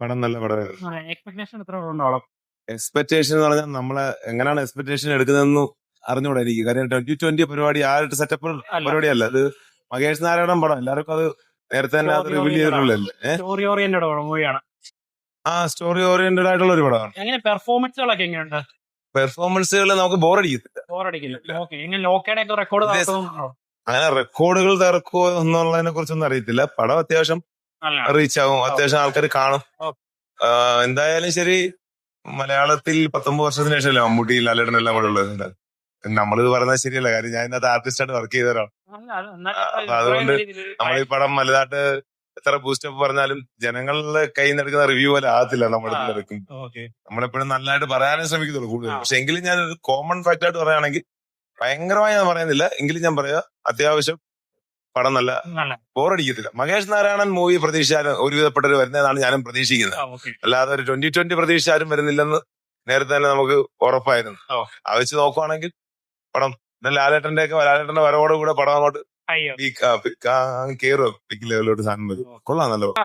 പടം നല്ല പടമായിരുന്നു. എക്സ്പെക്ടേഷൻ എത്ര ഉണ്ടാവും? എക്സ്പെക്ടേഷൻ എന്ന് പറഞ്ഞാൽ നമ്മളെ എങ്ങനെയാണ് എക്സ്പെക്ടേഷൻ എടുക്കുന്നതെന്ന് അറിഞ്ഞുകൂടാ എനിക്ക്. കാര്യം 2020 പരിപാടി ആ ഒരു സെറ്റപ്പ് അല്ല, പരിപാടിയല്ല. അത് മഹേഷ് നാരായണൻ പടം. എല്ലാവർക്കും അത് നേരത്തെ തന്നെ അത് റിവീൽ ചെയ്തിട്ടുള്ളതല്ലേ. സ്റ്റോറി ഓറിയന്റഡ് മൂവിയാണ്. ആ സ്റ്റോറി ഓറിയന്റഡ് ആയിട്ടുള്ള ഒരു പടമാണ്. എങ്ങനെ പെർഫോമൻസുകളൊക്കെ എങ്ങനെയുണ്ട്? പെർഫോമൻസുകൾ നമുക്ക് ബോറടിക്കത്തില്ല. ബോറടിക്കില്ല. ഓക്കെ, എങ്ങനെ ലോക്കയുടെ ഒക്കെ റെക്കോർഡ് അങ്ങനെ റെക്കോർഡുകൾ തിറക്കുമോ എന്നുള്ളതിനെ കുറിച്ചൊന്നും അറിയത്തില്ല. പടം അത്യാവശ്യം റീച്ച് ആകും, അത്യാവശ്യം ആൾക്കാർ കാണും. എന്തായാലും ശരി, മലയാളത്തിൽ 19 വർഷത്തിന് ശേഷമല്ലേ മമ്മൂട്ടി ലാലേട്ടനെല്ലാം കൂടെ ഉള്ളത്. നമ്മളിത് പറയുന്നത് ശരിയല്ല, കാര്യം ഞാൻ ഇന്നത്തെ ആർട്ടിസ്റ്റായിട്ട് വർക്ക് ചെയ്തവരാണ്. അപ്പൊ അതുകൊണ്ട് നമ്മൾ ഈ പടം വലുതായിട്ട് എത്ര ബൂസ്റ്റപ്പ് പറഞ്ഞാലും ജനങ്ങളുടെ കയ്യിൽ നിന്ന് എടുക്കുന്ന റിവ്യൂ പോലെ ആകത്തില്ല. നമ്മളെപ്പോഴും നല്ലതായിട്ട് പറയാനേ ശ്രമിക്കത്തുള്ളൂ കൂടുതൽ. പക്ഷെ എങ്കിലും ഞാൻ ഒരു കോമൺ ഫാക്ട് ആയിട്ട് പറയുകയാണെങ്കിൽ, ഭയങ്കരമായി ഞാൻ പറയുന്നില്ല എങ്കിലും ഞാൻ പറയാ, അത്യാവശ്യം പടം നല്ല ബോറടിക്കത്തില്ല. മഹേഷ് നാരായണൻ മൂവി പ്രതീക്ഷിച്ചാലും ഒരുവിധപ്പെട്ടവർ വരുന്നതാണ് ഞാനും പ്രതീക്ഷിക്കുന്നത്. അല്ലാതെ ഒരു 2020 പ്രതീക്ഷിച്ചാലും വരുന്നില്ലെന്ന് നേരത്തെ തന്നെ നമുക്ക് ഉറപ്പായിരുന്നു. അത് വെച്ച് നോക്കുവാണെങ്കിൽ പടം ലാലേട്ടന്റെ വരവോട് കൂടെ പടം അങ്ങോട്ട് കേറുക, പീക്ക് ലെവലിലോട്ട് സാധനം വരും. കൊള്ളാം, നല്ല